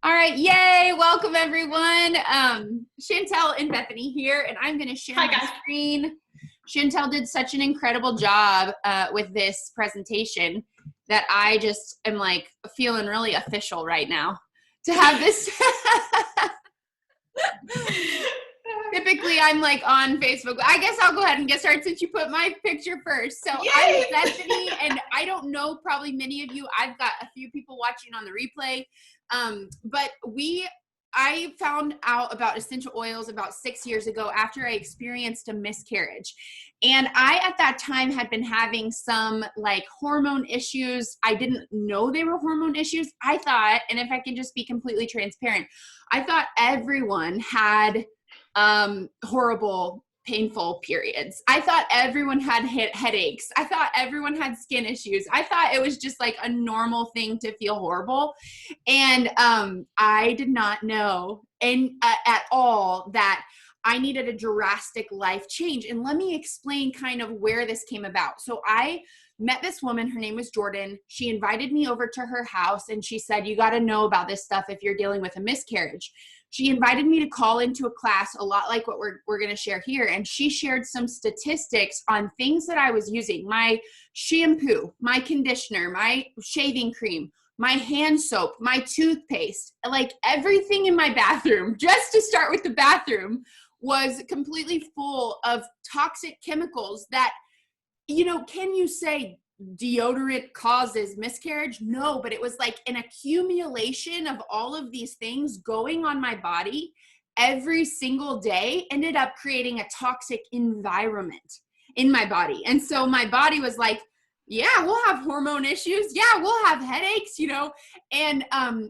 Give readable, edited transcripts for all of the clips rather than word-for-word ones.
All right, yay! Welcome everyone. Chantelle and Bethany here, and I'm going to share my screen. Chantelle did such an incredible job with this presentation that I just am like feeling really official right now to have this. Typically, I'm like on Facebook. I guess I'll go ahead and get started since you put my picture first. So I'm Bethany, and I don't know probably many of you. I've got a few people watching on the replay. But I found out about essential oils about 6 years ago after I experienced a miscarriage. And I, at that time, had been having some like hormone issues. I didn't know they were hormone issues. I thought, and if I can just be completely transparent, I thought everyone had horrible, painful periods. I thought everyone had headaches. I thought everyone had skin issues. I thought it was just like a normal thing to feel horrible. And I did not know at all that I needed a drastic life change. And let me explain kind of where this came about. So I met this woman, her name was Jordan. She invited me over to her house and she said, you got to know about this stuff if you're dealing with a miscarriage. She invited me to call into a class a lot like what we're going to share here. And she shared some statistics on things that I was using: my shampoo, my conditioner, my shaving cream, my hand soap, my toothpaste, like everything in my bathroom, just to start with the bathroom, was completely full of toxic chemicals that, you know, can you say deodorant causes miscarriage? No, but it was like an accumulation of all of these things going on my body every single day ended up creating a toxic environment in my body. And so my body was like, yeah, we'll have hormone issues. Yeah, we'll have headaches, you know? And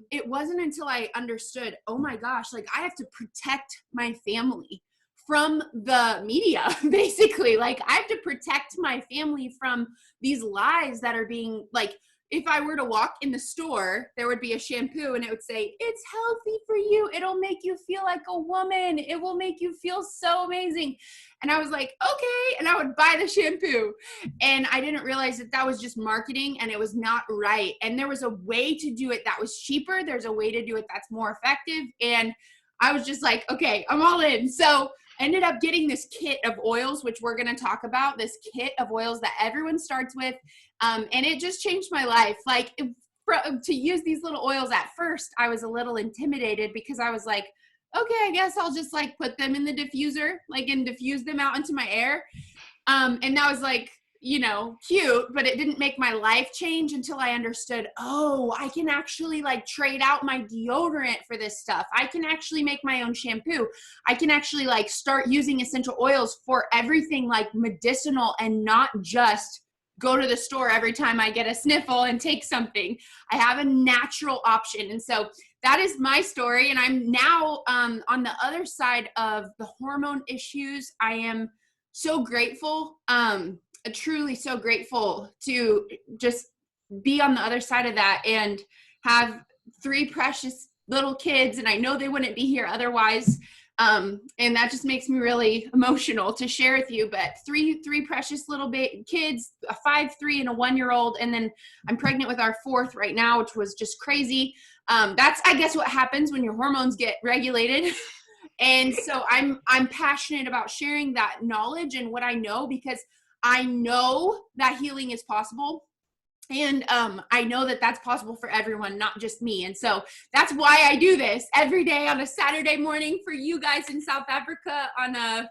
it wasn't until I understood, oh my gosh, like I have to protect my family from the media, basically. Like I have to protect my family from these lies that are being, like, if I were to walk in the store, there would be a shampoo and it would say, it's healthy for you. It'll make you feel like a woman. It will make you feel so amazing. And I was like, okay. And I would buy the shampoo. And I didn't realize that that was just marketing and it was not right. And there was a way to do it that was cheaper. There's a way to do it that's more effective. And I was just like, okay, I'm all in. So ended up getting this kit of oils, which we're going to talk about, this kit of oils that everyone starts with. And it just changed my life. Like to use these little oils at first, I was a little intimidated because I was like, okay, I guess I'll just like put them in the diffuser, like, and diffuse them out into my air. And that was like, you know, cute, but it didn't make my life change until I understood, oh, I can actually like trade out my deodorant for this stuff. I can actually make my own shampoo. I can actually like start using essential oils for everything like medicinal and not just go to the store every time I get a sniffle and take something. I have a natural option. And so that is my story. And I'm now on the other side of the hormone issues. I am so grateful, truly so grateful to just be on the other side of that and have 3 precious little kids. And I know they wouldn't be here otherwise. And that just makes me really emotional to share with you. But three precious little kids, a 5, 3, and a 1-year-old. And then I'm pregnant with our 4th right now, which was just crazy. That's, I guess, what happens when your hormones get regulated. And so I'm passionate about sharing that knowledge and what I know, because I know that healing is possible. And I know that that's possible for everyone, not just me. And so that's why I do this every day on a Saturday morning for you guys in South Africa on a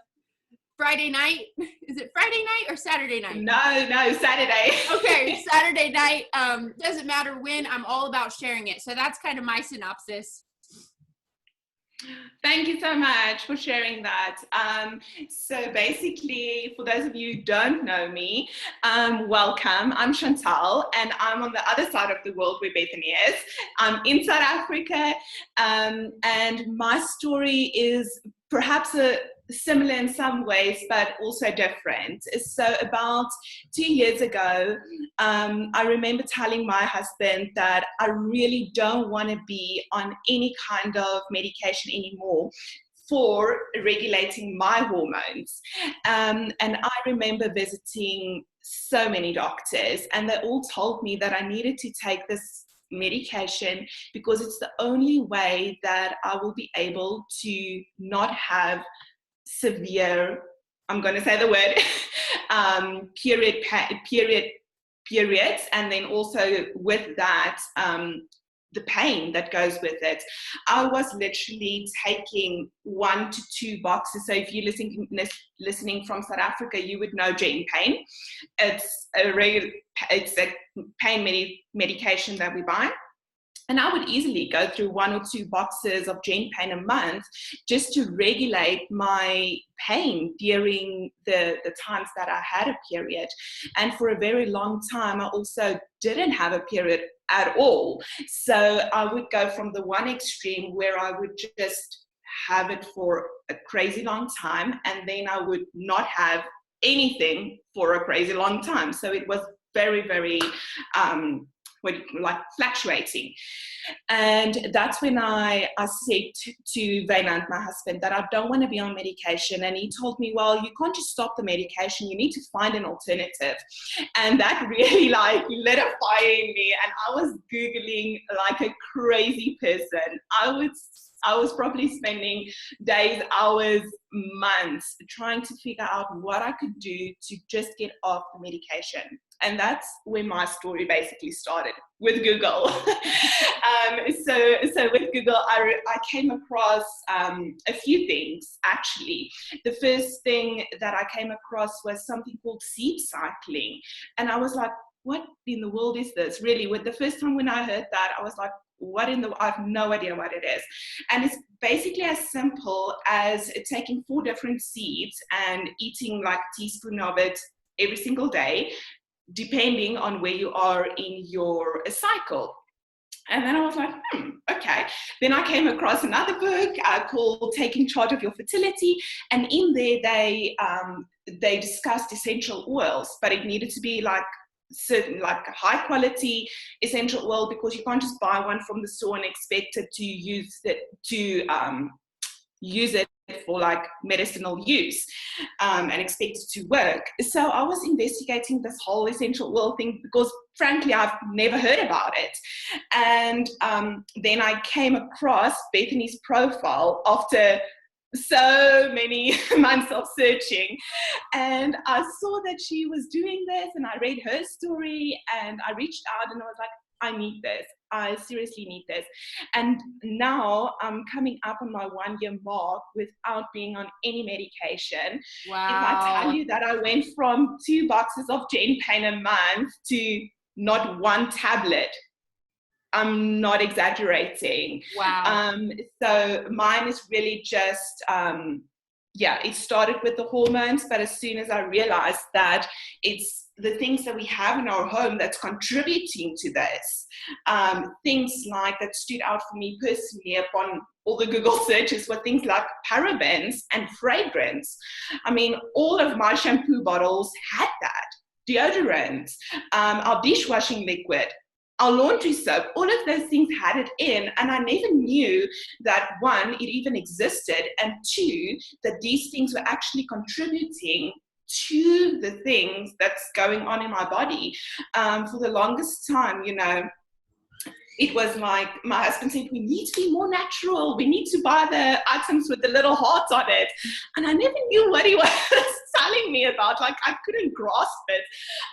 Friday night. Is it Friday night or Saturday night? No, Saturday. Okay, Saturday night. Doesn't matter when, I'm all about sharing it. So that's kind of my synopsis. Thank you so much for sharing that. So basically, for those of you who don't know me, welcome. I'm Chantelle, and I'm on the other side of the world where Bethany is. I'm in South Africa, and my story is perhaps similar in some ways, but also different. So about 2 years ago, I remember telling my husband that I really don't want to be on any kind of medication anymore for regulating my hormones. And I remember visiting so many doctors, and they all told me that I needed to take this medication because it's the only way that I will be able to not have severe, I'm going to say the word, periods, and then also with that, the pain that goes with it. I was literally taking 1 to 2 boxes. So if you're listening from South Africa, you would know Gen Pain. It's a pain medication that we buy. And I would easily go through 1 or 2 boxes of Gen Pain a month just to regulate my pain during the times that I had a period. And for a very long time, I also didn't have a period at all. So I would go from the one extreme where I would just have it for a crazy long time, and then I would not have anything for a crazy long time. So it was very, very fluctuating. And that's when I said to Wynand, my husband, that I don't want to be on medication. And he told me, well, you can't just stop the medication, you need to find an alternative. And that really lit a fire in me. And I was Googling like a crazy person. I was probably spending days, hours, months trying to figure out what I could do to just get off the medication. And that's where my story basically started, with Google. So with Google, I came across a few things, actually. The first thing that I came across was something called seed cycling. And I was like, what in the world is this? Really, the first time when I heard that, I was like, I have no idea what it is. And it's basically as simple as taking 4 different seeds and eating like a teaspoon of it every single day, depending on where you are in your cycle. And then I was like, okay. Then I came across another book called Taking Charge of Your Fertility. And in there, they discussed essential oils, but it needed to be like high quality essential oil, because you can't just buy one from the store and expect it to use it for like medicinal use and expect it to work. So I was investigating this whole essential oil thing because frankly I've never heard about it. And then I came across Bethany's profile after so many months of searching, and I saw that she was doing this, and I read her story, and I reached out and I was like, I need this. I seriously need this. And now I'm coming up on my 1-year mark without being on any medication. Wow. If I tell you that I went from 2 boxes of Gen Pain a month to not 1 tablet, I'm not exaggerating. Wow. So mine is really just, it started with the hormones, but as soon as I realized that it's the things that we have in our home that's contributing to this, things like that stood out for me personally upon all the Google searches were things like parabens and fragrance. I mean, all of my shampoo bottles had that, deodorant, our dishwashing liquid, our laundry soap, all of those things had it in, and I never knew that 1, it even existed, and 2, that these things were actually contributing to the things that's going on in my body. For the longest time, it was like my husband said, we need to be more natural. We need to buy the items with the little hearts on it. And I never knew what he was telling me about. Like, I couldn't grasp it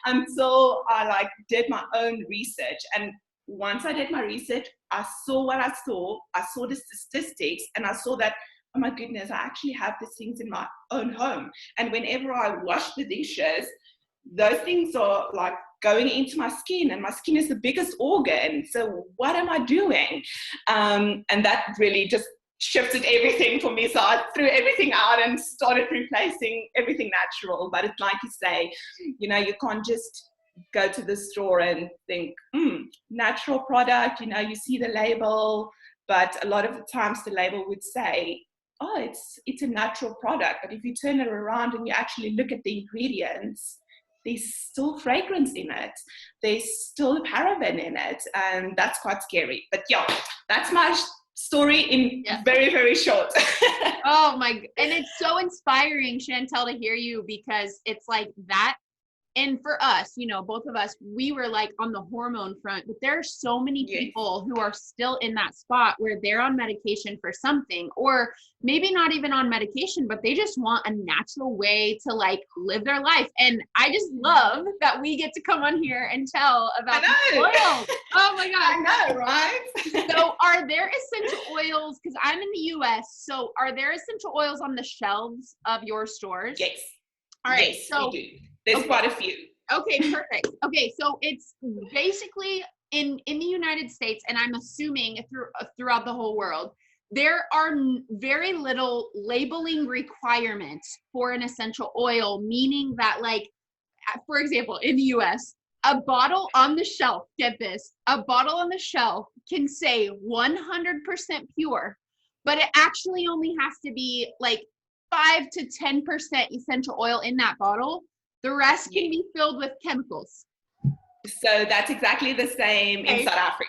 until I did my own research. And once I did my research, I saw what I saw. I saw the statistics, and I saw that, oh my goodness, I actually have these things in my own home. And whenever I wash the dishes, those things are like going into my skin, and my skin is the biggest organ. So what am I doing? And that really just shifted everything for me. So I threw everything out and started replacing everything natural. But it's like you say, you can't just go to the store and think, natural product, you see the label, but a lot of the times the label would say, oh, it's a natural product. But if you turn it around and you actually look at the ingredients, there's still fragrance in it. There's still a paraben in it. And that's quite scary. But yeah, that's my story in very, very short. Oh my, and it's so inspiring, Chantelle, to hear you, because it's like that and for us, you know, both of us, we were like on the hormone front, but there are so many people who are still in that spot where they're on medication for something, or maybe not even on medication, but they just want a natural way to like live their life. And I just love that we get to come on here and tell about the oils. Oh my God. I know, right? So are there essential oils? Because I'm in the US. So are there essential oils on the shelves of your stores? Yes. All right. Yes, so we do. There's quite a few. Okay, perfect. Okay, so it's basically in the United States, and I'm assuming throughout the whole world, there are very little labeling requirements for an essential oil, meaning that, like, for example, in the US, a bottle on the shelf, get this, a bottle on the shelf can say 100% pure, but it actually only has to be like 5 to 10% essential oil in that bottle. The rest can be filled with chemicals. So that's exactly the same in South Africa.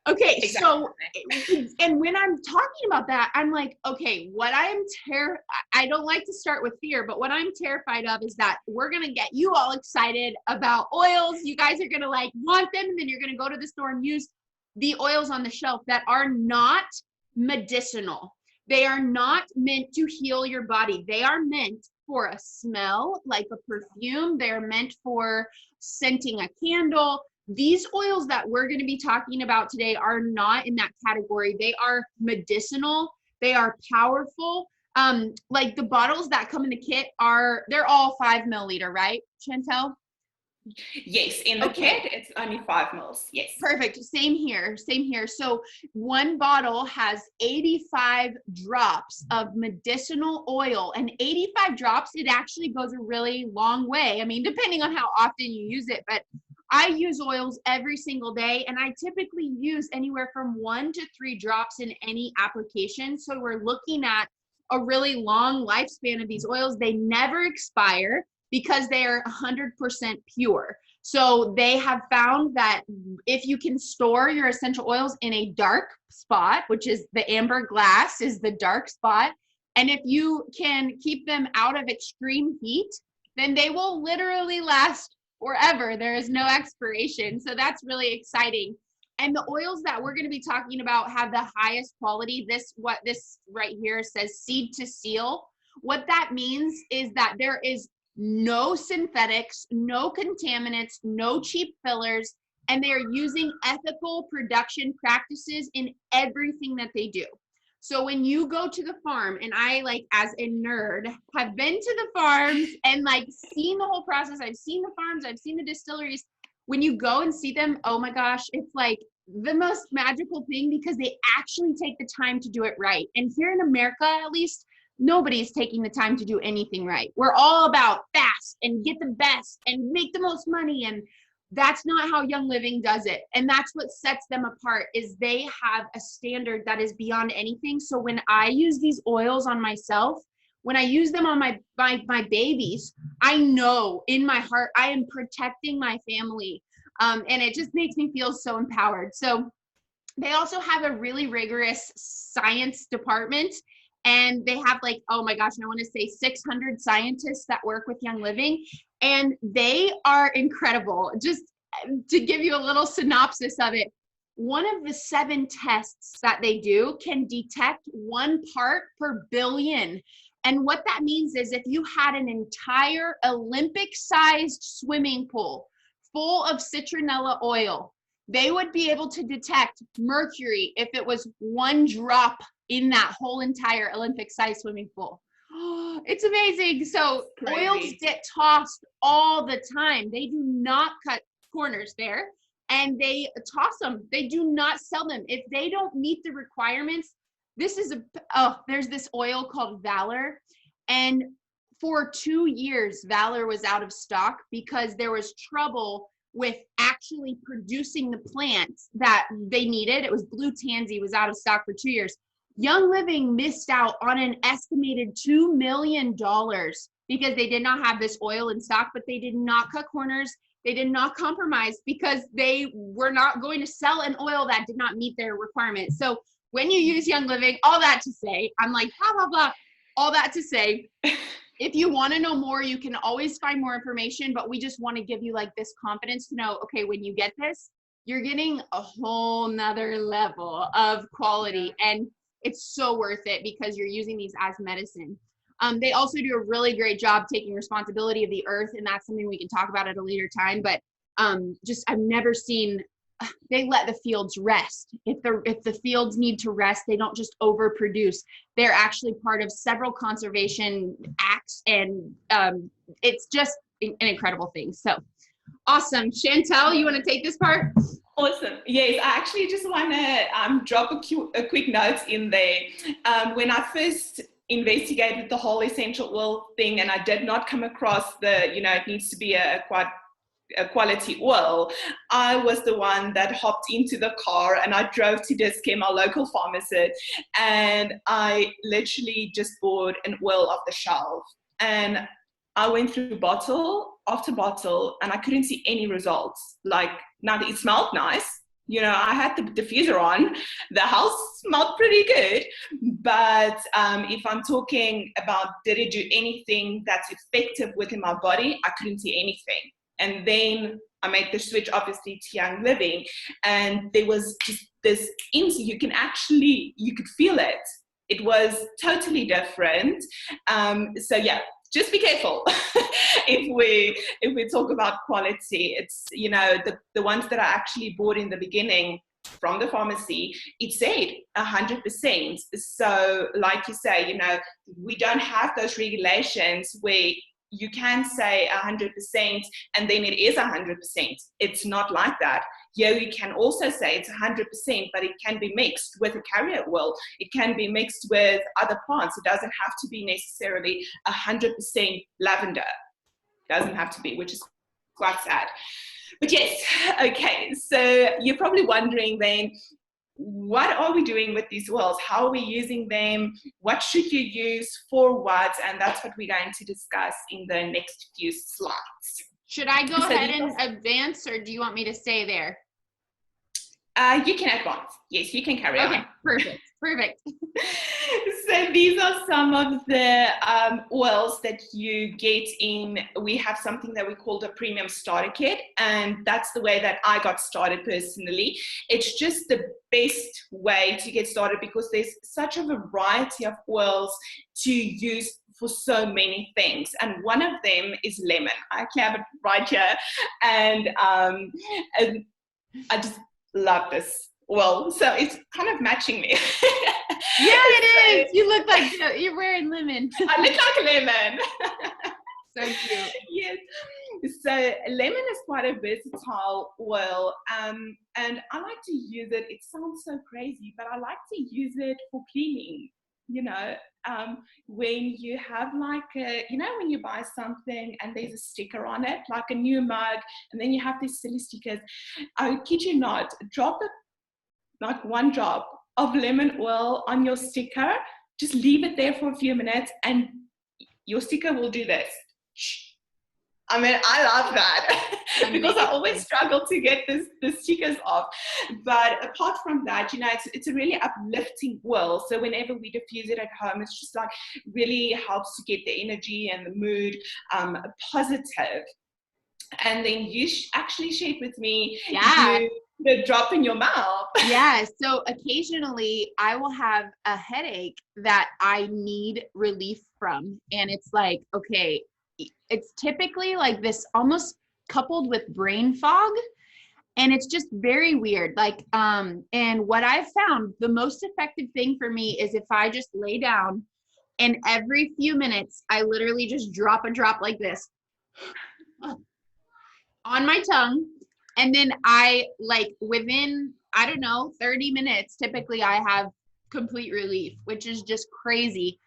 Okay, exactly. So, and when I'm talking about that, I'm like, okay, I don't like to start with fear, but what I'm terrified of is that we're going to get you all excited about oils. You guys are going to like want them, and then you're going to go to the store and use the oils on the shelf that are not medicinal. They are not meant to heal your body. They are meant for a smell, like a perfume. They're meant for scenting a candle. These oils that we're going to be talking about today are not in that category. They are medicinal. They are powerful. Like the bottles that come in the kit they're all 5 milliliter, right, Chantelle? Yes, in the kit, it's only 5 mils. Yes. Perfect. Same here. So one bottle has 85 drops of medicinal oil, and 85 drops, it actually goes a really long way. I mean, depending on how often you use it, but I use oils every single day, and I typically use anywhere from 1 to 3 drops in any application. So we're looking at a really long lifespan of these oils. They never expire because they are 100% pure. So they have found that if you can store your essential oils in a dark spot, which is the amber glass is the dark spot, and if you can keep them out of extreme heat, then they will literally last forever. There is no expiration. So that's really exciting. And the oils that we're going to be talking about have the highest quality. This right here says seed to seal. What that means is that there is no synthetics, no contaminants, no cheap fillers, and they're using ethical production practices in everything that they do. So when you go to the farm, and I, like, as a nerd, have been to the farms and like seen the whole process. I've seen the farms, I've seen the distilleries. When you go and see them, oh my gosh, it's like the most magical thing because they actually take the time to do it right. And here in America, at least, nobody's taking the time to do anything right. We're all about fast and get the best and make the most money, and that's not how Young Living does it. And that's what sets them apart, is they have a standard that is beyond anything. So when I use these oils on myself, when I use them on my babies, I know in my heart I am protecting my family, and it just makes me feel so empowered. So they also have a really rigorous science department. And they have, like, oh my gosh, I want to say 600 scientists that work with Young Living, and they are incredible. Just to give you a little synopsis of it, one of the 7 tests that they do can detect 1 part per billion. And what that means is if you had an entire Olympic-sized swimming pool full of citronella oil, they would be able to detect mercury if it was 1 drop in that whole entire Olympic-sized swimming pool. Oh, it's amazing. So oils get tossed all the time. They do not cut corners there, and they toss them. They do not sell them. If they don't meet the requirements, there's this oil called Valor, and for 2 years, Valor was out of stock because there was trouble with actually producing the plants that they needed. It was blue tansy was out of stock for 2 years. Young Living missed out on an estimated $2 million because they did not have this oil in stock, but they did not cut corners. They did not compromise because they were not going to sell an oil that did not meet their requirements. So when you use Young Living, all that to say, I'm like, blah, blah, blah, all that to say, if you want to know more, you can always find more information, but we just want to give you like this confidence to know, okay, when you get this, you're getting a whole nother level of quality, and it's so worth it because you're using these as medicine. They also do a really great job taking responsibility of the earth, and that's something we can talk about at a later time. But I've never seen, they let the fields rest. If the fields need to rest, they don't just overproduce. They're actually part of several conservation acts, and it's just an incredible thing. So awesome. Chantelle, you want to take this part? Awesome. Yes, I actually just want to drop a quick note in there. When I first investigated the whole essential oil thing, and I did not come across the, it needs to be a quality oil, I was the one that hopped into the car and I drove to Dischem, our local pharmacy, and I literally just bought an oil off the shelf. And I went through bottle after bottle and I couldn't see any results. Like, now it smelled nice. I had the diffuser on. The house smelled pretty good. But if I'm talking about did it do anything that's effective within my body, I couldn't see anything. And then I made the switch, obviously, to Young Living. And there was just this, you could feel it. It was totally different. So yeah, just be careful if we talk about quality. It's, the ones that I actually bought in the beginning from the pharmacy, it said 100%. So like you say, we don't have those regulations where you can say 100% and then it is 100%. It's not like that. Yeah, you can also say it's 100%, but it can be mixed with a carrier oil. It can be mixed with other plants. It doesn't have to be necessarily 100% lavender. It doesn't have to be, which is quite sad. But yes, okay. So you're probably wondering then, what are we doing with these oils? How are we using them? What should you use for what? And that's what we're going to discuss in the next few slides. Should I go ahead and advance, or do you want me to stay there? You can advance. Yes, you can carry on. Okay, perfect. So these are some of the oils that you get in. We have something that we call the premium starter kit, and that's the way that I got started personally. It's just the best way to get started because there's such a variety of oils to use for so many things, and one of them is lemon. I actually have it right here, and I just love this. Well, so it's kind of matching me. Yeah, it is. You look like you're wearing lemon. I look like a lemon. So cute. Yes. So lemon is quite a versatile oil, and I like to use it. It sounds so crazy, but I like to use it for cleaning. When you have like when you buy something and there's a sticker on it, like a new mug, and then you have these silly stickers. I kid you not, drop it, like one drop of lemon oil on your sticker, just leave it there for a few minutes and your sticker will do this. I mean, I love that because I always struggle to get the stickers off. But apart from that, it's a really uplifting oil. So whenever we diffuse it at home, it's just like really helps to get the energy and the mood positive. And then you actually shared with me. Yeah. The drop in your mouth. Yeah. So occasionally I will have a headache that I need relief from. And it's like, okay, it's typically like this almost coupled with brain fog. And it's just very weird. Like, and what I've found, the most effective thing for me is if I just lay down and every few minutes, I literally just drop a drop like this on my tongue. And then I within, 30 minutes, typically I have complete relief, which is just crazy.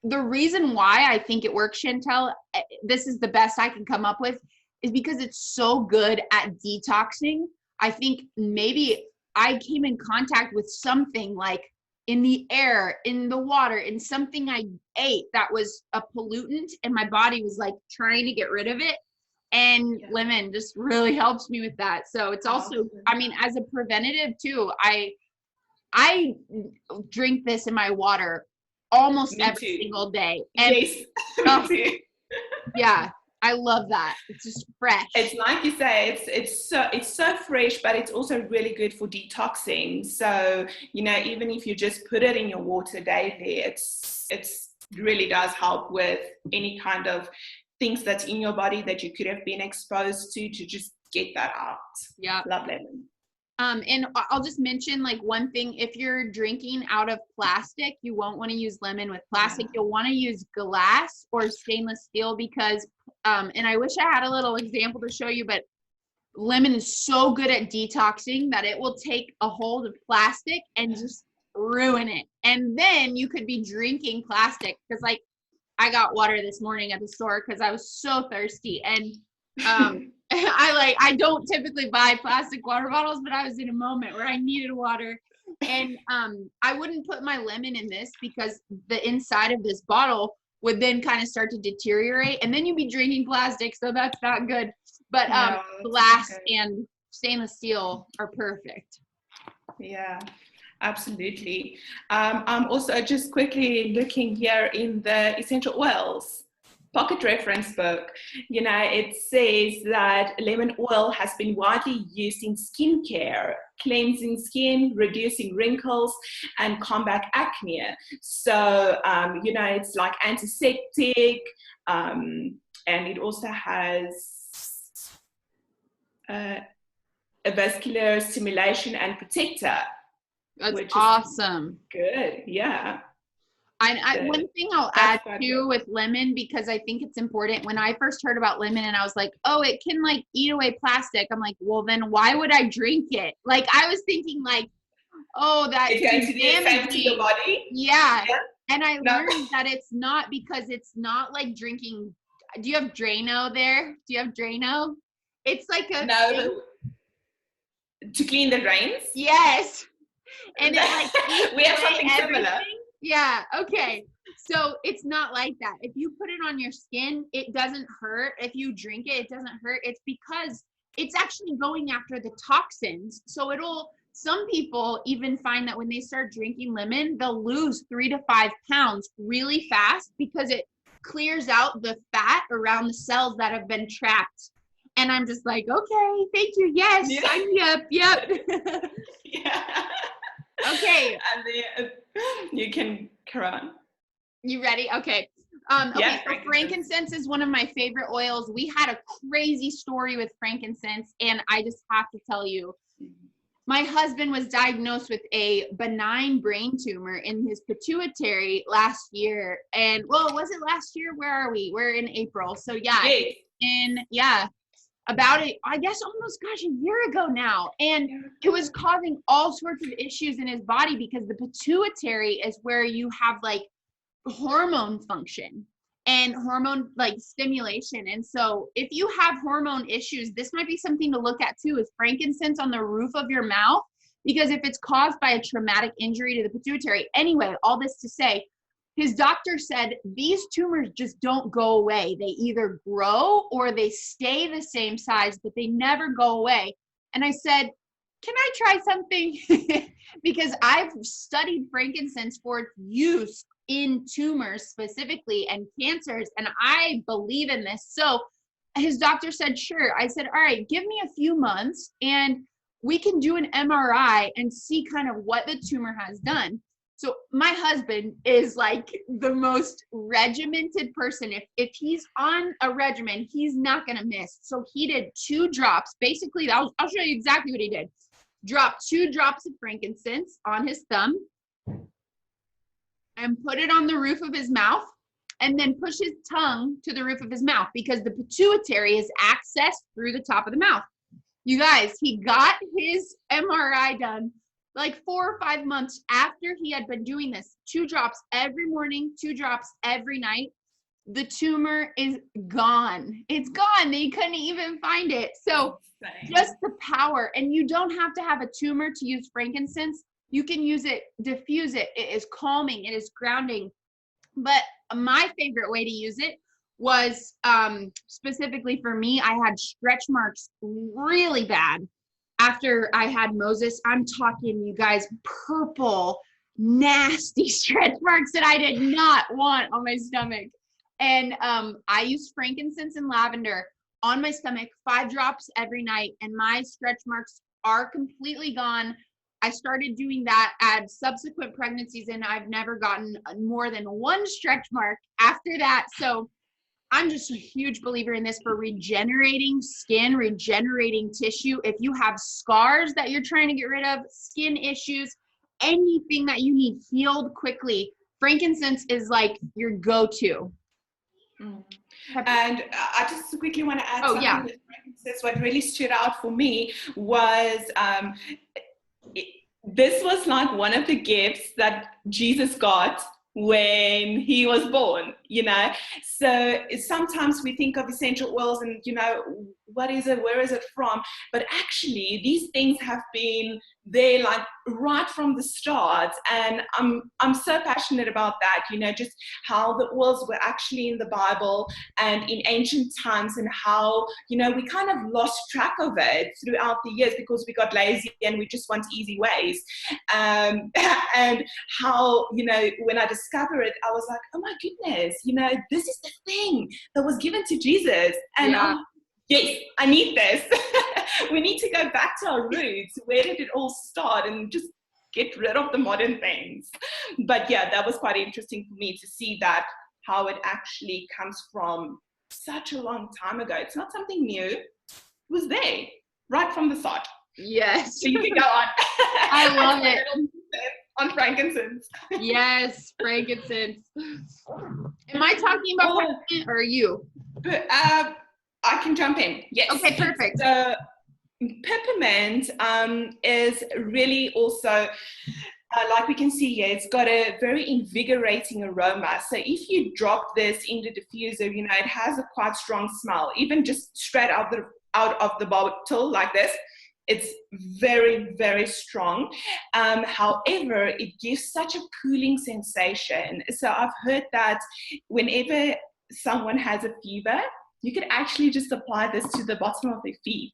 The reason why I think it works, Chantelle, this is the best I can come up with, is because it's so good at detoxing. I think maybe I came in contact with something like in the air, in the water, in something I ate that was a pollutant, and my body was like trying to get rid of it. And lemon just really helps me with that. So it's also, as a preventative too, I drink this in my water almost Me every too. single day. And Yes, oh, me too. yeah, I love that. It's just fresh. It's like you say, it's so fresh, but it's also really good for detoxing. So, you know, even if you just put it in your water daily, it's really does help with any kind of things that's in your body that you could have been exposed to just get that out. Yeah. Love lemon. And I'll just mention like one thing, if you're drinking out of plastic, you won't want to use lemon with plastic. You'll want to use glass or stainless steel because, and I wish I had a little example to show you, but lemon is so good at detoxing that it will take a hold of plastic and just ruin it. And then you could be drinking plastic because like I got water this morning at the store because I was so thirsty. And I don't typically buy plastic water bottles, but I was in a moment where I needed water. And I wouldn't put my lemon in this because the inside of this bottle would then kind of start to deteriorate. And then you'd be drinking plastic, so that's not good. But No, glass good. and stainless steel are perfect. Yeah, absolutely. I'm also just quickly looking here in the essential oils pocket reference book. You know, it says that lemon oil has been widely used in skincare, cleansing skin, reducing wrinkles, and combat acne. So, you know, it's like antiseptic, and it also has a vascular stimulation and protector. That's which awesome. Is good, yeah. One thing I'll add too with lemon, because I think it's important. When I first heard about lemon and I was like, oh, it can like eat away plastic. I'm like, well, then why would I drink it? Like I was thinking like, oh, that's it's going to do the same to your body. Yeah. And I learned that it's not, because it's not like drinking. Do you have Drano there? Do you have Drano? It's like a no to clean the drains. Yes. And it like we have something similar. Yeah, okay. So it's not like that. If you put it on your skin, it doesn't hurt. If you drink it, it doesn't hurt. It's because it's actually going after the toxins. So some people even find that when they start drinking lemon, they'll lose 3 to 5 pounds really fast because it clears out the fat around the cells that have been trapped. And I'm just like, okay, thank you. Yes, yeah. sign me up. Yep. Yeah. Okay. And then you can carry on. You ready? Okay. Okay. So frankincense is one of my favorite oils. We had a crazy story with frankincense, and I just have to tell you, my husband was diagnosed with a benign brain tumor in his pituitary last year. And well, was it last year? Where are we? We're in April. So yeah. About it, I guess almost a year ago now. And it was causing all sorts of issues in his body because the pituitary is where you have like hormone function and hormone like stimulation. And so if you have hormone issues, this might be something to look at too, is frankincense on the roof of your mouth, because if it's caused by a traumatic injury to the pituitary. Anyway, all this to say, his doctor said these tumors just don't go away. They either grow or they stay the same size, but they never go away. And I said, can I try something? Because I've studied frankincense for its use in tumors specifically and cancers, and I believe in this. So his doctor said, sure. I said, all right, give me a few months and we can do an MRI and see kind of what the tumor has done. So my husband is like the most regimented person. If he's on a regimen, he's not going to miss. So he did 2 drops. Basically, I'll show you exactly what he did. Dropped 2 drops of frankincense on his thumb and put it on the roof of his mouth, and then push his tongue to the roof of his mouth because the pituitary is accessed through the top of the mouth. You guys, he got his MRI done like 4 or 5 months after he had been doing this. 2 drops every morning, 2 drops every night. The tumor is gone. It's gone. They couldn't even find it. So just the power. And you don't have to have a tumor to use frankincense. You can use it, diffuse it. It is calming. It is grounding. But my favorite way to use it was specifically for me, I had stretch marks really bad after I had Moses. I'm talking, you guys, purple, nasty stretch marks that I did not want on my stomach. And I used frankincense and lavender on my stomach, 5 drops every night, and my stretch marks are completely gone. I started doing that at subsequent pregnancies, and I've never gotten more than 1 stretch mark after that. So I'm just a huge believer in this for regenerating skin, regenerating tissue. If you have scars that you're trying to get rid of, skin issues, anything that you need healed quickly, frankincense is like your go-to. And I just quickly want to add something with frankincense. What really stood out for me was this was like one of the gifts that Jesus got when he was born, so sometimes we think of essential oils and what is it, where is it from, but actually these things have been there like right from the start. And I'm so passionate about that, just how the oils were actually in the Bible and in ancient times, and how we kind of lost track of it throughout the years because we got lazy and we just want easy ways, and how when I discovered it, I was like, oh my goodness, this is the thing that was given to Jesus. And yes, I need this. We need to go back to our roots. Where did it all start? And just get rid of the modern things. But yeah, that was quite interesting for me to see that, how it actually comes from such a long time ago. It's not something new. It was there right from the start. Yes. So you can go on. I love it. On frankincense. Yes, frankincense. Am I talking about frankincense or you? I can jump in. Yes. Okay, perfect. So peppermint is really also, like we can see here, it's got a very invigorating aroma. So if you drop this in the diffuser, it has a quite strong smell, even just straight out of the bottle like this. It's very, very strong. However, it gives such a cooling sensation. So I've heard that whenever someone has a fever, you can actually just apply this to the bottom of their feet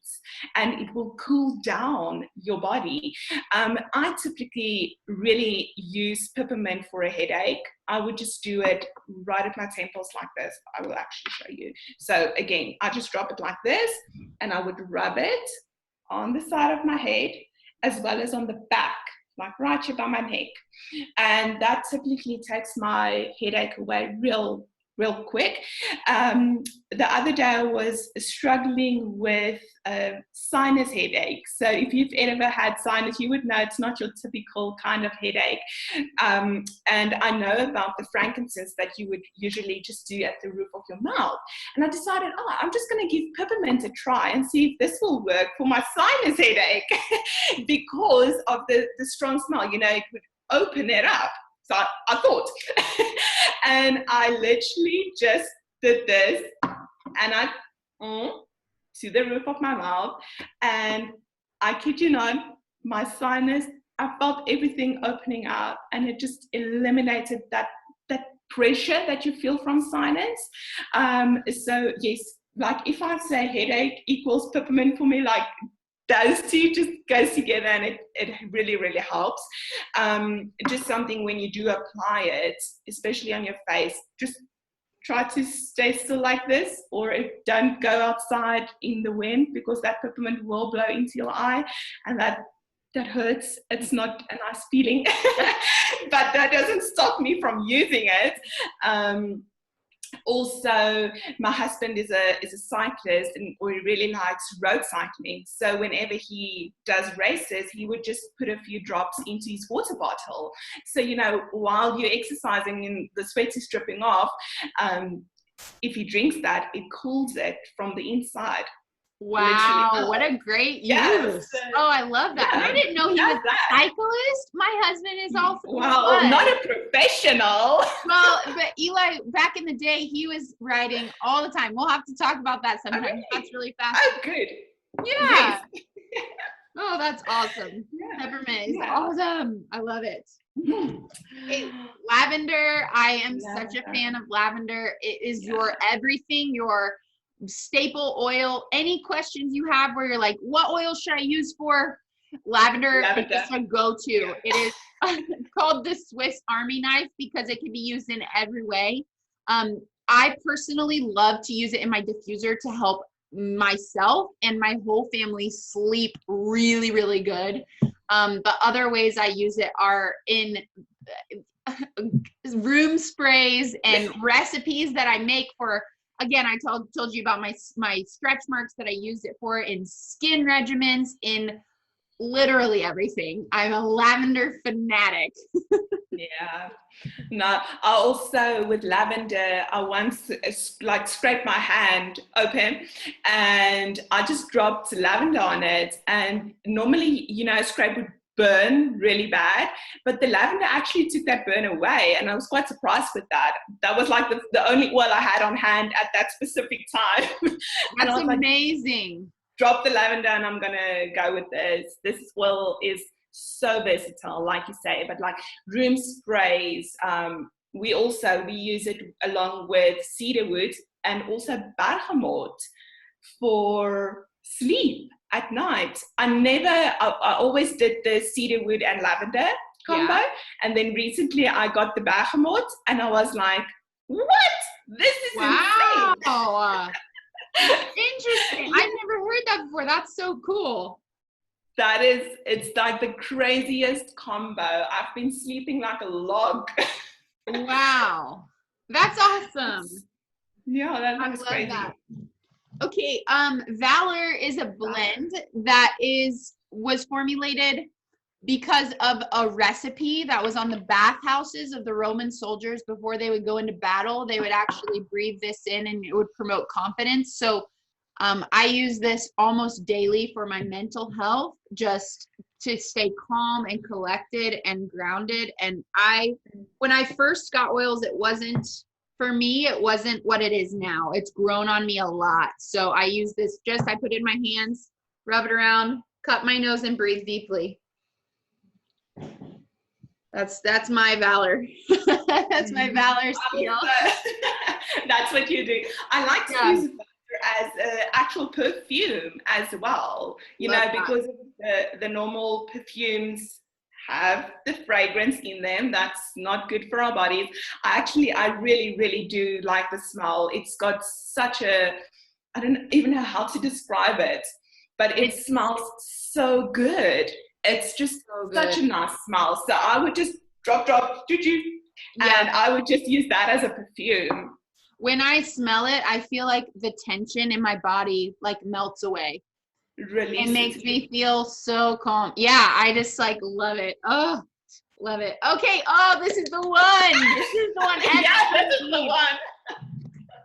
and it will cool down your body. I typically really use peppermint for a headache. I would just do it right at my temples like this. I will actually show you. So again, I just drop it like this and I would rub it on the side of my head as well as on the back, like right here by my neck. And that typically takes my headache away real quick. The other day I was struggling with a sinus headache. So if you've ever had sinus, you would know it's not your typical kind of headache. And I know about the frankincense that you would usually just do at the roof of your mouth. And I decided, I'm just going to give peppermint a try and see if this will work for my sinus headache because of the strong smell. It would open it up. So I thought, and I literally just did this and I to the roof of my mouth, and I kid you not, my sinus, I felt everything opening up and it just eliminated that pressure that you feel from sinus. So yes, like if I say headache equals peppermint for me, like those two just goes together and it really, really helps. Just something when you do apply it, especially on your face, just try to stay still like this, or don't go outside in the wind because that peppermint will blow into your eye and that hurts. It's not a nice feeling, but that doesn't stop me from using it. Also, my husband is a cyclist and he really likes road cycling. So whenever he does races, he would just put a few drops into his water bottle. So, while you're exercising and the sweat is dripping off, if he drinks that, it cools it from the inside. Wow, what a great use. Yes. Oh, I love that. Yeah, and I didn't know he was a cyclist. My husband is also not a professional. Well, but Eli, back in the day, he was riding all the time. We'll have to talk about that sometime. Okay. That's really fast. Oh, good. Yeah. Yes. Oh, that's awesome. Yeah. Peppermint is awesome. I love it. Lavender, I am such a fan of lavender. It is your everything, your staple oil. Any questions you have where you're like, what oil should I use for Lavender is Lavender. just a go-to. It is called the Swiss Army knife because it can be used in every way. I personally love to use it in my diffuser to help myself and my whole family sleep really, really good. But other ways I use it are in room sprays and recipes that I make for, again, I told you about my stretch marks that I used it for, in skin regimens, in literally everything. I'm a lavender fanatic. Yeah. No, I also, with lavender, I once like scraped my hand open and I just dropped lavender on it. And normally, you know, a scrape would burn really bad, but the lavender actually took that burn away. And I was quite surprised with that. That was like the only oil I had on hand at that specific time. That's amazing. Drop the lavender and I'm gonna go with this. This oil is so versatile, like you say, but like room sprays, we use it along with cedarwood and also bergamot for sleep at night. I always did the cedarwood and lavender combo, and then recently I got the bergamot and I was like, what? This is insane. Interesting. I've never heard that before. That's so cool. It's like the craziest combo. I've been sleeping like a log. Wow. That's awesome. Yeah, that's crazy. That. Okay, Valor is a blend that was formulated because of a recipe that was on the bathhouses of the Roman soldiers before they would go into battle. They would actually breathe this in and it would promote confidence. So I use this almost daily for my mental health, just to stay calm and collected and grounded. And when I first got oils, for me, it wasn't what it is now. It's grown on me a lot. So I use this I put it in my hands, rub it around, cut my nose and breathe deeply. That's my Valor. That's my Valor skill. That's what you do. I like to use it as an actual perfume as well, because the normal perfumes have the fragrance in them that's not good for our bodies. I really, really do like the smell. It's got such I don't even know how to describe it, but it smells so good. It's just such a nice smell. So I would just drop, and I would just use that as a perfume. When I smell it, I feel like the tension in my body like melts away. It makes me feel so calm. Yeah, I just like love it. Oh, love it. Okay. Oh, this is the one. This is the one. This is the one.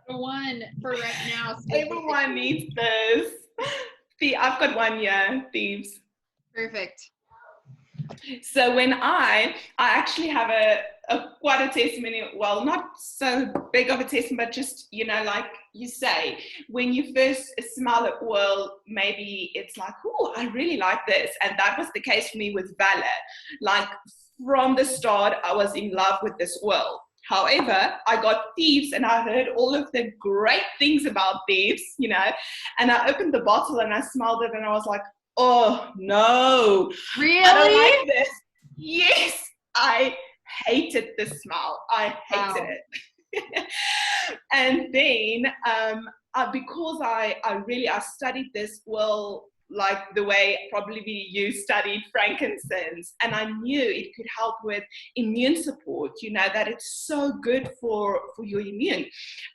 The one for right now. Everyone needs this. I've got one here, Thieves. Perfect. So when I actually have quite a testimony, well, not so big of a testimony, but just, like you say, when you first smell the oil, maybe it's like, oh, I really like this. And that was the case for me with Valor. Like from the start, I was in love with this oil. However, I got Thieves and I heard all of the great things about Thieves, and I opened the bottle and I smelled it and I was like, oh no, really? I don't like this. Yes, I hated the smell. I hated it. And then because I studied this oil like the way probably you studied frankincense, and I knew it could help with immune support, that it's so good for your immune.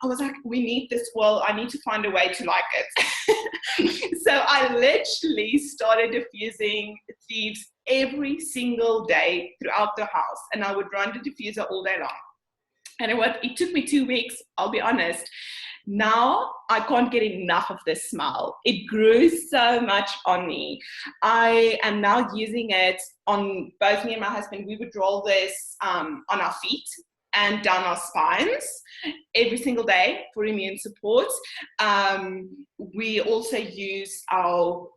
I was like, we need this oil. I need to find a way to like it. So I literally started diffusing Thieves every single day throughout the house, and I would run the diffuser all day long. And it took me 2 weeks, I'll be honest. Now I can't get enough of this smell. It grew so much on me. I am now using it on both me and my husband. We would roll this on our feet and down our spines every single day for immune support. We also use our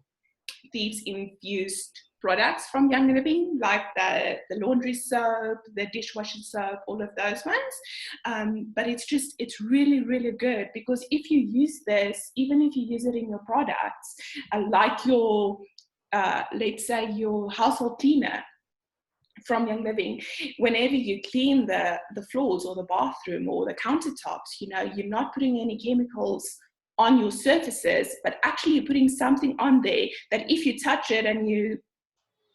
Thieves infused products from Young Living, like the laundry soap, the dishwashing soap, all of those ones. But it's really, really good, because if you use this, even if you use it in your products, like your let's say your household cleaner from Young Living, whenever you clean the floors or the bathroom or the countertops, you know, you're not putting any chemicals on your surfaces, but actually you're putting something on there that if you touch it and you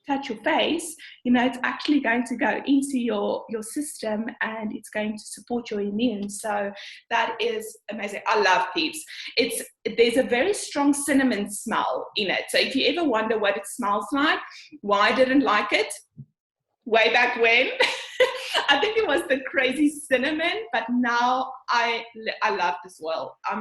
touch your face, you know, it's actually going to go into your system and it's going to support your immune. So that is amazing. I love Thieves. There's a very strong cinnamon smell in it. So if you ever wonder what it smells like, why I didn't like it way back when, I think it was the crazy cinnamon, but now I love this oil. I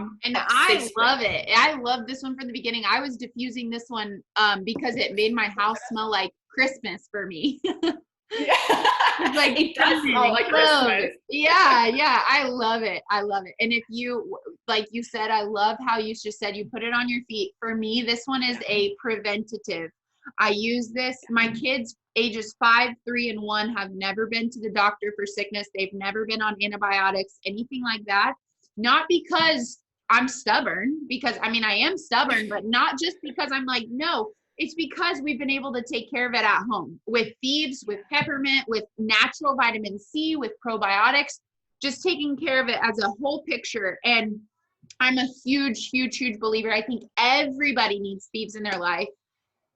love it. I love this one from the beginning. I was diffusing this one because it made my house smell like Christmas for me. It's like it does smell like Christmas. Yeah, I love it. And if you, like you said, I love how you just said you put it on your feet. For me, this one is a preventative. I use this. My kids ages 5, 3, and 1 have never been to the doctor for sickness. They've never been on antibiotics, anything like that. Not because I'm stubborn, because I mean, I am stubborn, but not just because I'm like, no, it's because we've been able to take care of it at home with Thieves, with Peppermint, with natural vitamin C, with probiotics, just taking care of it as a whole picture. And I'm a huge, huge, huge believer. I think everybody needs Thieves in their life.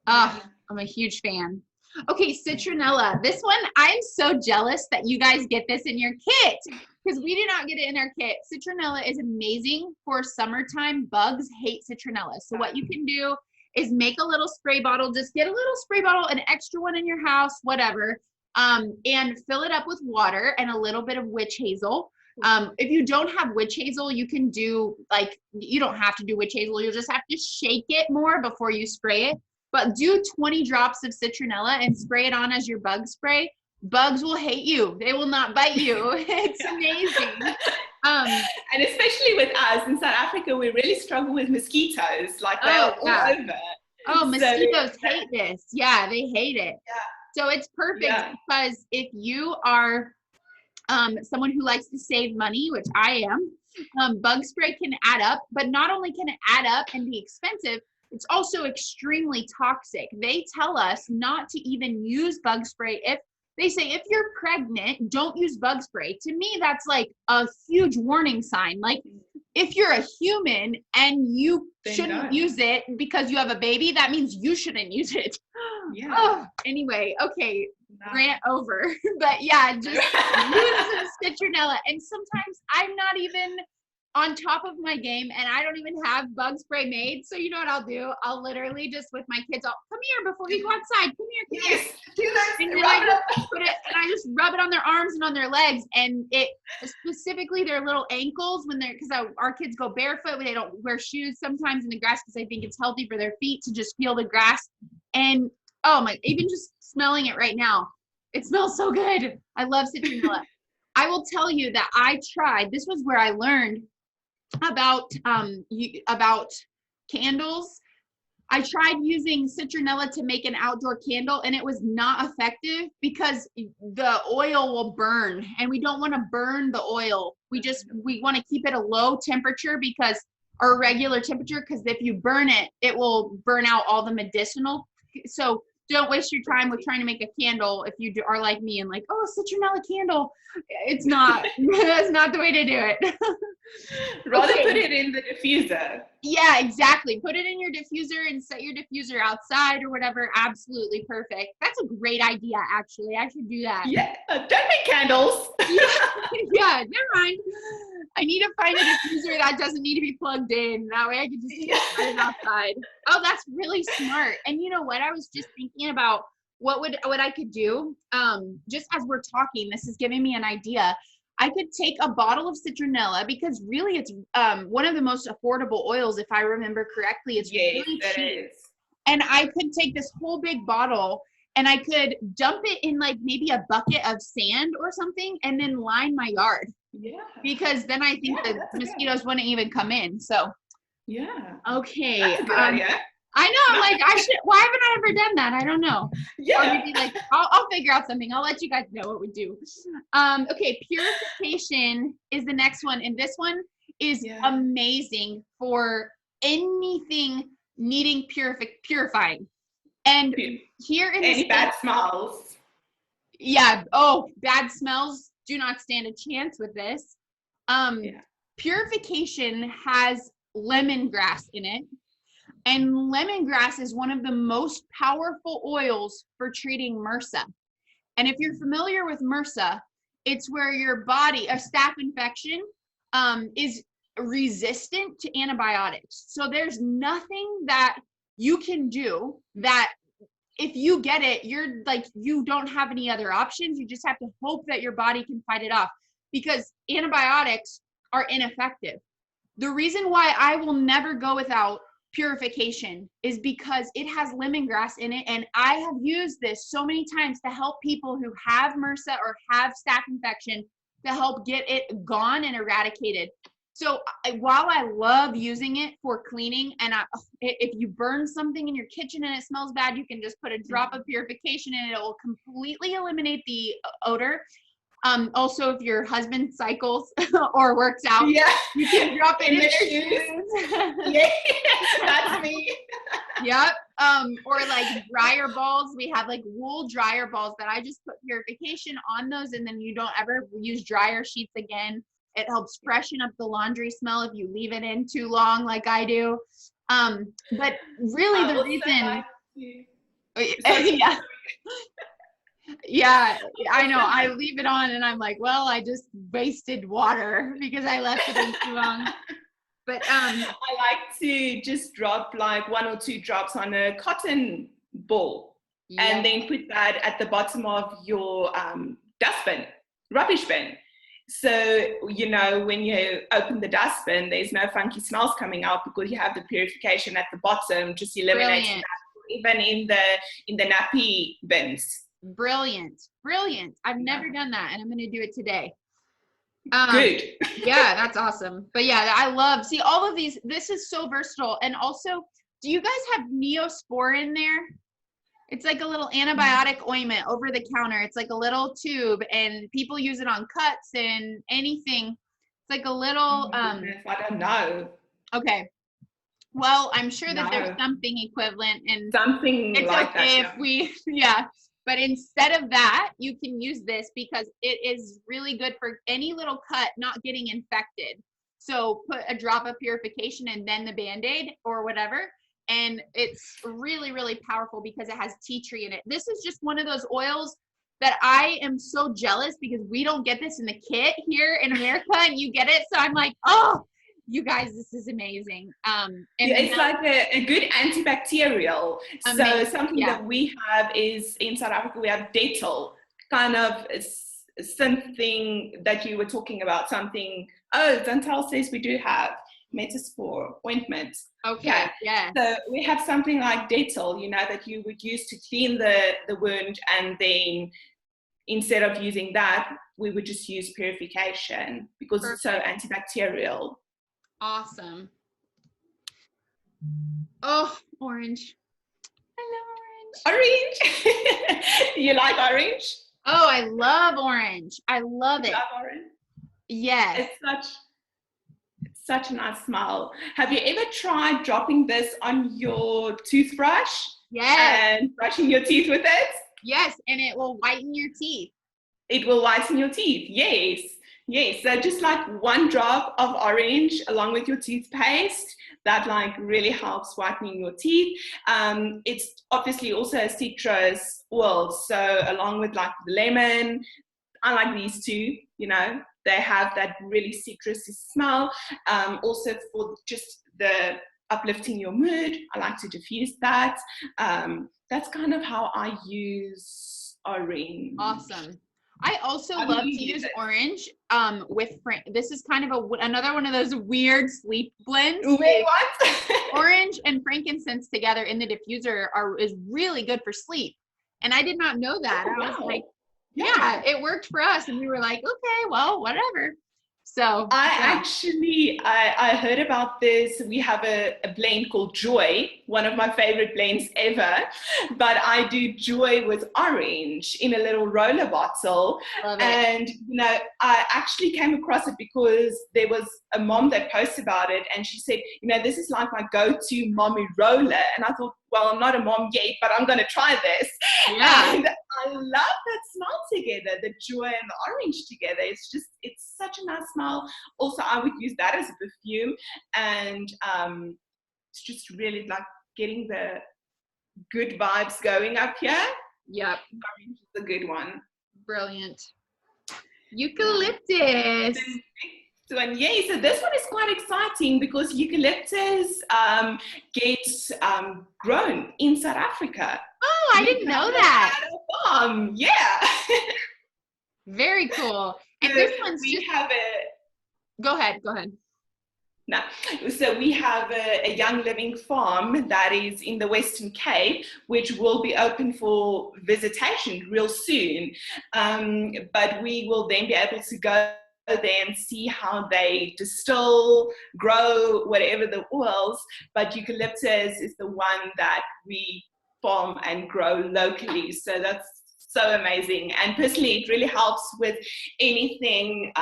I'm a huge fan. Okay, Citronella. This one, I'm so jealous that you guys get this in your kit because we do not get it in our kit. Citronella is amazing for summertime. Bugs hate citronella. So what you can do is make a little spray bottle. Just get a little spray bottle, an extra one in your house, whatever, and fill it up with water and a little bit of witch hazel. If you don't have witch hazel, you can do, like, you don't have to do witch hazel. You'll just have to shake it more before you spray it. But do 20 drops of citronella and spray it on as your bug spray. Bugs will hate you. They will not bite you. It's amazing. And especially with us in South Africa, we really struggle with mosquitoes. Like they're all over. Oh, mosquitoes hate this. Yeah, they hate it. Yeah. So it's perfect because if you are someone who likes to save money, which I am, bug spray can add up. But not only can it add up and be expensive, it's also extremely toxic. They tell us not to even use bug spray. If they say, if you're pregnant, don't use bug spray. To me, that's like a huge warning sign. Like if you're a human and you shouldn't use it because you have a baby, that means you shouldn't use it. Yeah. Oh, anyway, okay, rant over. But yeah, just use some citronella. And sometimes I'm not even on top of my game and I don't even have bug spray made. So you know what I'll do? I'll literally just with my kids, come here before you go outside. Come here. Yes, do that. And then I just put it and I just rub it on their arms and on their legs. And it specifically their little ankles because our kids go barefoot. They don't wear shoes sometimes in the grass because I think it's healthy for their feet to just feel the grass. And oh my, even just smelling it right now, it smells so good. I love citronella. I will tell you that I tried, this was where I learned about candles. I tried using citronella to make an outdoor candle and it was not effective because the oil will burn and we don't want to burn the oil. We want to keep it a low temperature or regular temperature, because if you burn it, it will burn out all the medicinal. So don't waste your time with trying to make a candle if you are like me and like, oh, citronella candle. It's not, that's not the way to do it. Rather put it in the diffuser. Yeah, exactly. Put it in your diffuser and set your diffuser outside or whatever. Absolutely perfect. That's a great idea, actually. I should do that. Yeah, don't make candles. Yeah, never mind. I need to find a diffuser that doesn't need to be plugged in. That way I can just put it outside. Oh, that's really smart. And you know what? I was just thinking about what I could do. Just as we're talking, this is giving me an idea. I could take a bottle of citronella because really it's one of the most affordable oils, if I remember correctly. It's really cheap. And I could take this whole big bottle and I could dump it in like maybe a bucket of sand or something and then line my yard. Yeah. Because then I think the mosquitoes wouldn't even come in. So. Yeah. Okay. That's a good idea. I know. I'm like, why haven't I ever done that? I don't know. Yeah. Or maybe like, I'll figure out something. I'll let you guys know what we do. Okay. Purification is the next one. And this one is amazing for anything needing purifying. And here in any bad smells? Yeah. Oh, bad smells do not stand a chance with this. Purification has lemongrass in it. And lemongrass is one of the most powerful oils for treating MRSA. And if you're familiar with MRSA, it's where your body, a staph infection, is resistant to antibiotics. So there's nothing that you can do that if you get it, you're like, you don't have any other options. You just have to hope that your body can fight it off because antibiotics are ineffective. The reason why I will never go without purification is because it has lemongrass in it, and I have used this so many times to help people who have MRSA or have staph infection to help get it gone and eradicated. So while I love using it for cleaning, and if you burn something in your kitchen and it smells bad, you can just put a drop of purification and it will completely eliminate the odor. Also, if your husband cycles or works out, you can drop it in their shoes. Yeah, that's me. Yep. Or like dryer balls. We have like wool dryer balls that I just put purification on those, and then you don't ever use dryer sheets again. It helps freshen up the laundry smell if you leave it in too long, like I do. But really, the reason. Yeah, I know. I leave it on and I'm like, well, I just wasted water because I left it in too long. But I like to just drop like 1 or 2 drops on a cotton ball and then put that at the bottom of your dustbin, rubbish bin. So, you know, when you open the dustbin, there's no funky smells coming out because you have the purification at the bottom, just eliminating that, even in the nappy bins. Brilliant. I've never done that, and I'm going to do it today. Good. Yeah, that's awesome. But yeah, I love, see, all of these, this is so versatile. And also, do you guys have Neospore in there? It's like a little antibiotic ointment over the counter. It's like a little tube, and people use it on cuts and anything. It's like a little I don't know. Okay. Well, I'm sure that there's something equivalent, and something it's like okay that. If we but instead of that, you can use this because it is really good for any little cut not getting infected. So put a drop of purification and then the Band-Aid or whatever. And it's really, really powerful because it has tea tree in it. This is just one of those oils that I am so jealous because we don't get this in the kit here in America, and you get it. So I'm like, oh, you guys, this is amazing. And it's like a good antibacterial. Amazing. So something that we have is in South Africa, we have Dettol, kind of something that you were talking about, something, Chantelle says we do have Metaspore ointment. Okay, yeah. So we have something like Dettol, you know, that you would use to clean the wound, and then instead of using that, we would just use purification because it's so antibacterial. Awesome. Oh, orange. I love orange. You like orange? Oh, I love orange. I love it. You love orange? Yes. It's such a nice smell. Have you ever tried dropping this on your toothbrush? Yes. And brushing your teeth with it? Yes, and it will whiten your teeth. It will whiten your teeth, yes. Yes, so just like 1 drop of orange along with your toothpaste, that like really helps whitening your teeth. It's obviously also a citrus oil, so along with like the lemon, I like these 2, you know, they have that really citrusy smell. Also for just the uplifting your mood, I like to diffuse that. That's kind of how I use orange. Awesome. I also love to use orange with this is kind of another one of those weird sleep blends. Wait, what? Orange and frankincense together in the diffuser is really good for sleep. And I did not know that. I was like, yeah, it worked for us. And we were like, okay, well, whatever. So I heard about this. We have a blend called Joy, one of my favorite blends ever. But I do Joy with orange in a little roller bottle. Love it. And, you know, I actually came across it because there was a mom that posted about it. And she said, you know, this is like my go-to mommy roller. And I thought, well, I'm not a mom yet, but I'm going to try this. Yeah. And I love that smell together, the joy and the orange together. It's such a nice smell. Also, I would use that as a perfume. And it's just really like getting the good vibes going up here. Yep. Orange is a good one. Brilliant. Eucalyptus. So this one is quite exciting because eucalyptus gets grown in South Africa. Oh, I didn't know that. At a farm. Yeah. Very cool. And So this one's Go ahead. No. So we have a young living farm that is in the Western Cape, which will be open for visitation real soon. But we will then be able to go there and see how they distill, grow, whatever the oils. But eucalyptus is the one that we farm and grow locally. So that's so amazing. And personally, it really helps with anything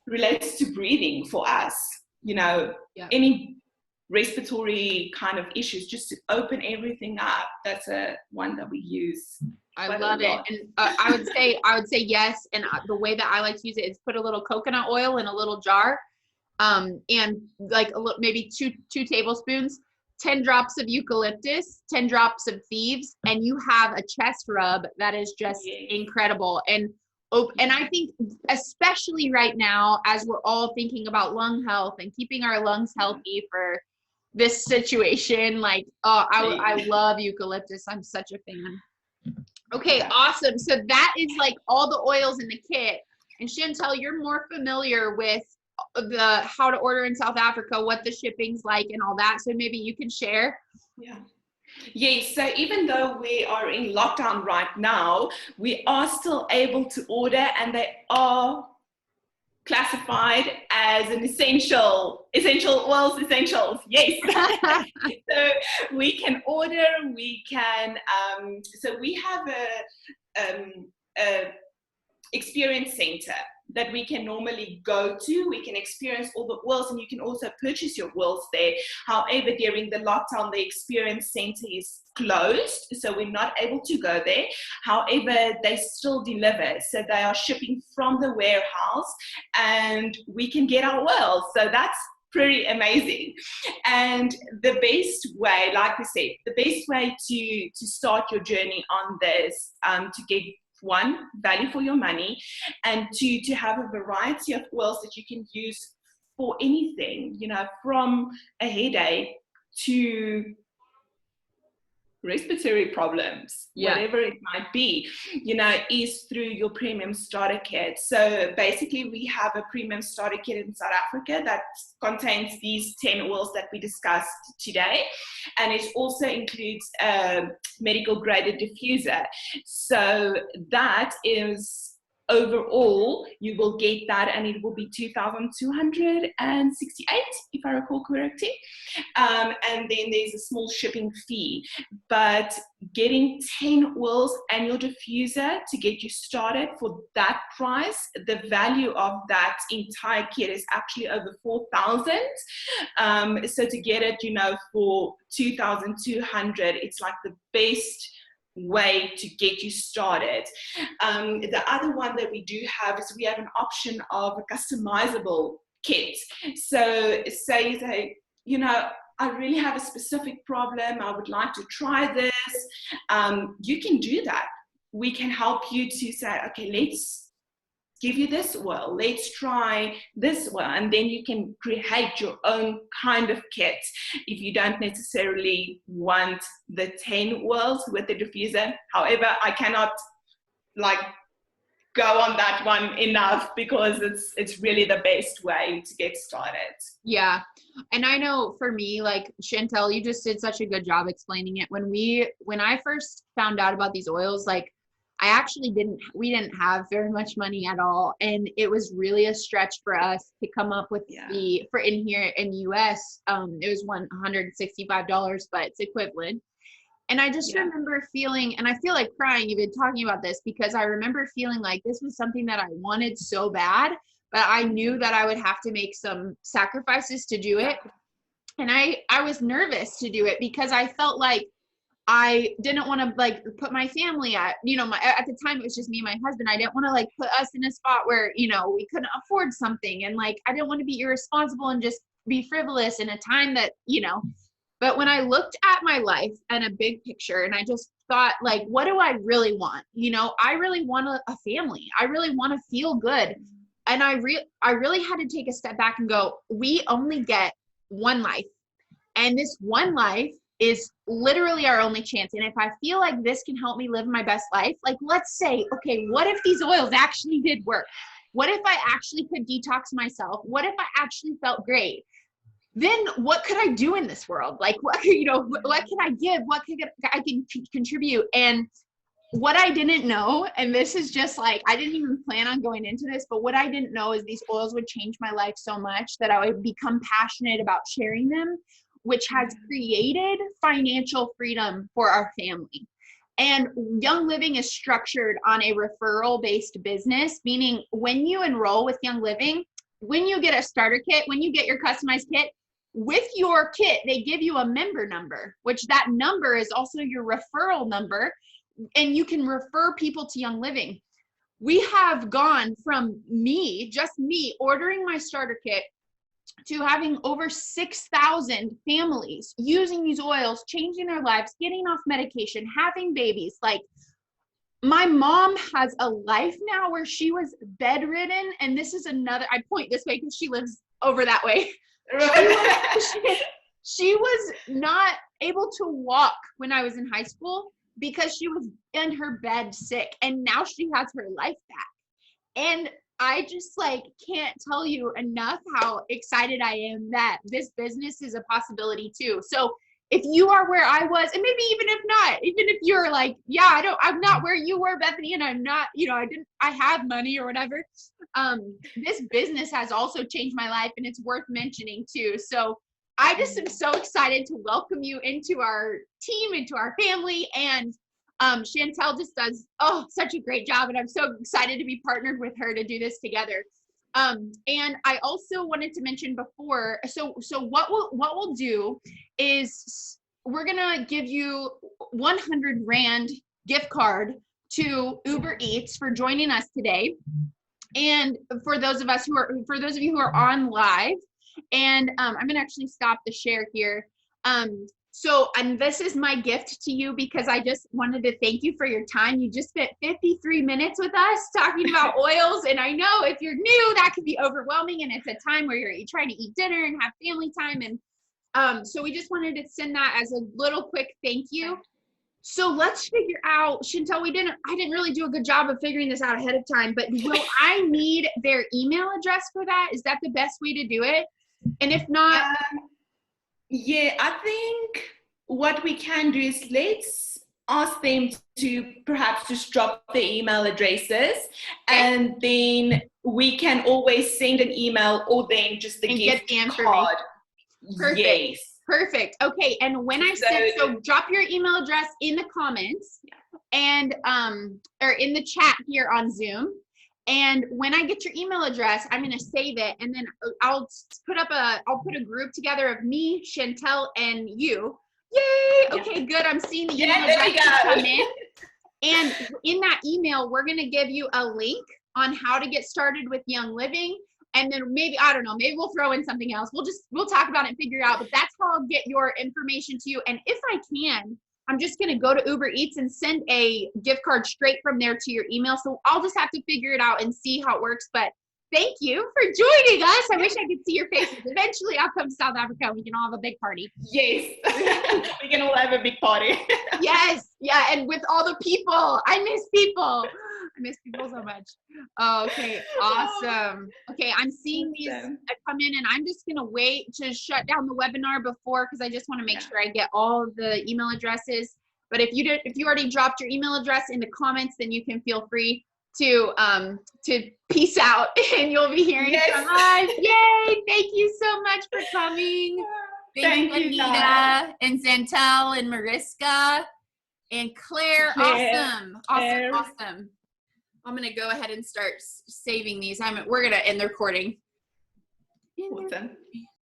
relates to breathing for us. Any respiratory kind of issues, just to open everything up. That's one that we use. I love it. And I would say yes. And the way that I like to use it is put a little coconut oil in a little jar, and like maybe two tablespoons, 10 drops of eucalyptus, 10 drops of Thieves, and you have a chest rub that is just incredible. And I think especially right now, as we're all thinking about lung health and keeping our lungs healthy for this situation, like, I love eucalyptus. I'm such a fan. Okay, awesome. So that is like all the oils in the kit. And Chantelle, you're more familiar with the how to order in South Africa, what the shipping's like and all that. So maybe you can share. Yeah. Yes, so even though we are in lockdown right now, we are still able to order, and they are classified as an essential oils essentials. Yes. So we can order, we can so we have a experience center that we can normally go to. We can experience all the oils, and you can also purchase your oils there. However, during the lockdown, the experience center is closed, so we're not able to go there. However, they still deliver, so they are shipping from the warehouse, and we can get our oils. So that's pretty amazing. And the best way, like we said, the best way to start your journey on this, to get one, value for your money, and two, to have a variety of oils that you can use for anything, from a headache to respiratory problems, whatever it might be, is through your premium starter kit. So basically we have a premium starter kit in South Africa that contains these 10 oils that we discussed today, and it also includes a medical graded diffuser. So that is overall, you will get that, and it will be 2,268, if I recall correctly. And then there's a small shipping fee. But getting 10 oils and your diffuser to get you started for that price, the value of that entire kit is actually over 4,000. So to get it, for 2,200, it's like the best way to get you started. The other one that we do have is we have an option of a customizable kit. So say that, I really have a specific problem, I would like to try this. You can do that. We can help you to say, okay, let's give you this oil, let's try this one, and then you can create your own kind of kit if you don't necessarily want the 10 oils with the diffuser. However, I cannot go on that one enough, because it's really the best way to get started. Yeah. And I know for me, like Chantelle, you just did such a good job explaining it. When I first found out about these oils, we didn't have very much money at all. And it was really a stretch for us to come up with for in here in the US, it was $165, but it's equivalent. And I just remember feeling, and I feel like crying even talking about this, because I remember feeling like this was something that I wanted so bad, but I knew that I would have to make some sacrifices to do it. And I was nervous to do it because I felt like I didn't want to like put my family at, at the time it was just me and my husband. I didn't want to like put us in a spot where, we couldn't afford something. And like, I didn't want to be irresponsible and just be frivolous in a time that, but when I looked at my life and a big picture and I just thought like, what do I really want? I really want a family. I really want to feel good. And I really had to take a step back and go, we only get one life. And this one life is literally our only chance. And if I feel like this can help me live my best life, like let's say, okay, what if these oils actually did work? What if I actually could detox myself? What if I actually felt great? Then what could I do in this world? Like, what can I give? What I can contribute? And what I didn't know, and this is just like, I didn't even plan on going into this, but what I didn't know is these oils would change my life so much that I would become passionate about sharing them, which has created financial freedom for our family. And Young Living is structured on a referral-based business, meaning when you enroll with Young Living, when you get a starter kit, when you get your customized kit, with your kit, they give you a member number, which that number is also your referral number, and you can refer people to Young Living. We have gone from just me ordering my starter kit to having over 6,000 families using these oils, changing their lives, getting off medication, having babies. Like, my mom has a life now where she was bedridden, and this is another, I point this way because she lives over that way. She was not able to walk when I was in high school because she was in her bed sick, and now she has her life back. And I just like can't tell you enough how excited I am that this business is a possibility too. So if you are where I was, and maybe even if not, even if you're like, yeah, I'm not where you were, Bethany, and I'm not, I have money or whatever. This business has also changed my life, and it's worth mentioning too. So I just am so excited to welcome you into our team, into our family. And Chantelle just does such a great job, and I'm so excited to be partnered with her to do this together. And I also wanted to mention before, so what we'll do is we're gonna give you 100 Rand gift card to Uber Eats for joining us today. And for those of you who are on live, and I'm gonna actually stop the share here. And this is my gift to you because I just wanted to thank you for your time. You just spent 53 minutes with us talking about oils. And I know if you're new, that can be overwhelming. And it's a time where you're trying to eat dinner and have family time. And so we just wanted to send that as a little quick thank you. So let's figure out, Chantelle, I didn't really do a good job of figuring this out ahead of time, but will I need their email address for that? Is that the best way to do it? And if not, yeah, I think what we can do is let's ask them to perhaps just drop their email addresses, and then we can always send an email or then just the gift card. Perfect. Yes. Perfect. Okay. And when I said, so drop your email address in the comments and, or in the chat here on Zoom. And when I get your email address, I'm going to save it. And then I'll put a group together of me, Chantelle, and you. Yay. Okay, good. I'm seeing the email address come in. And in that email, we're going to give you a link on how to get started with Young Living. And then maybe, I don't know, maybe we'll throw in something else. We'll talk about it and figure it out, but that's how I'll get your information to you. And if I can, I'm just going to go to Uber Eats and send a gift card straight from there to your email. So I'll just have to figure it out and see how it works. But thank you for joining us. I wish I could see your faces. Eventually I'll come to South Africa and we can all have a big party. Yes. We can all have a big party. Yes. Yeah. And with all the people, I miss people. I miss people so much. Oh, okay. Awesome. Okay. I'm seeing these come in, and I'm just going to wait to shut down the webinar because I just want to make sure I get all of the email addresses. But if you already dropped your email address in the comments, then you can feel free to peace out, and you'll be hearing from us. Yay. Thank you so much for coming. Thank you, Anita and Chantelle and Mariska and Claire. Awesome. I'm going to go ahead and start saving these. We're going to end the recording. Awesome.